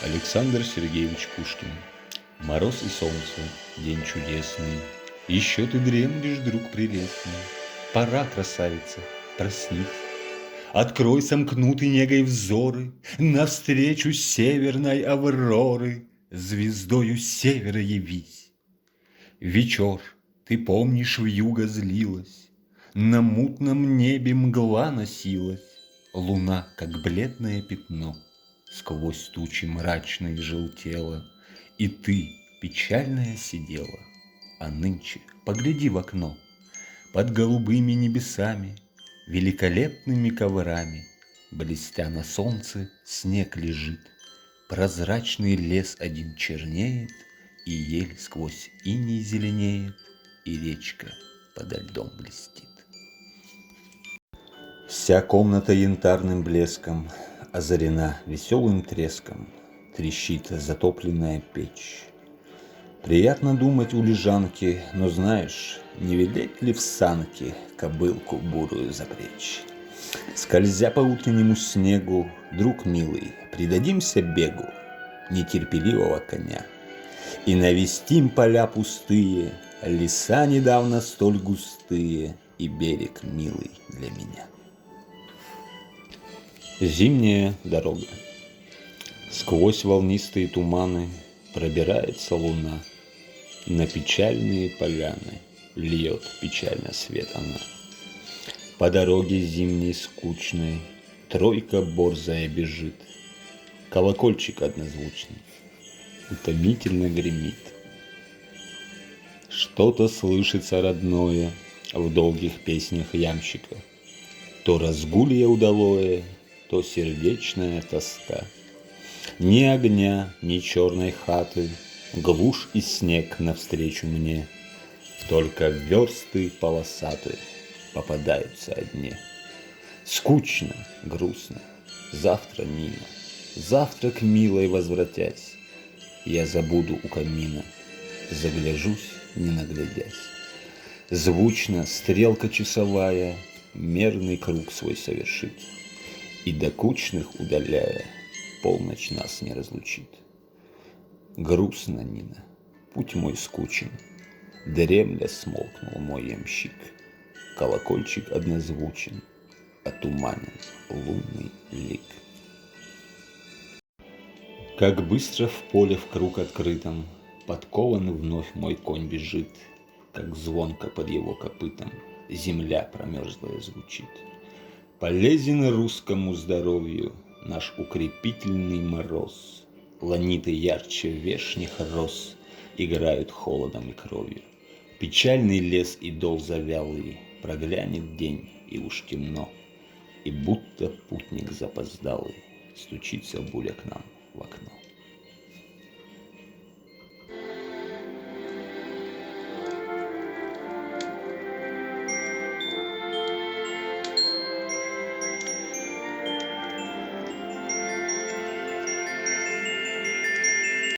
Александр Сергеевич Пушкин. Мороз и солнце, день чудесный, Еще ты дремлешь, друг прелестный. Пора, красавица, проснись. Открой сомкнутый негой взоры Навстречу северной авроры, Звездою севера явись. Вечер, ты помнишь, вьюга злилась, На мутном небе мгла носилась, Луна, как бледное пятно, Сквозь тучи мрачные желтела, И ты, печальная, сидела. А нынче погляди в окно. Под голубыми небесами, Великолепными коврами, Блестя на солнце, снег лежит, Прозрачный лес один чернеет, И ель сквозь иней зеленеет, И речка подо льдом блестит. Вся комната янтарным блеском Озарена веселым треском, Трещит затопленная печь. Приятно думать у лежанки, Но знаешь, не велеть ли в санки Кобылку бурую запречь? Скользя по утреннему снегу, Друг милый, предадимся бегу Нетерпеливого коня И навестим поля пустые, Леса недавно столь густые И берег милый для меня. Зимняя дорога. Сквозь волнистые туманы Пробирается луна, На печальные поляны Льет печально свет она. По дороге зимней скучной Тройка борзая бежит, Колокольчик однозвучный утомительно гремит. Что-то слышится родное В долгих песнях ямщика, То разгулье удалое, То сердечная тоска. Ни огня, ни черной хаты, Глушь и снег навстречу мне, Только версты полосаты Попадаются одни. Скучно, грустно, завтра мимо, Завтра к милой возвратясь, Я забуду у камина, Загляжусь, не наглядясь. Звучно стрелка часовая Мерный круг свой совершит, И докучных удаляя Полночь нас не разлучит. Грустно, Нина, путь мой скучен, Дремля смолкнул мой ямщик, Колокольчик однозвучен, Отуманен лунный лик. Как быстро в поле в круг открытом Подкован вновь мой конь бежит, Как звонко под его копытом Земля промерзлая звучит. Полезен русскому здоровью Наш укрепительный мороз. Ланиты ярче вешних роз Играют холодом и кровью. Печальный лес и дол завялый Проглянет день, и уж темно, И будто путник запоздалый Стучится буря к нам в окно.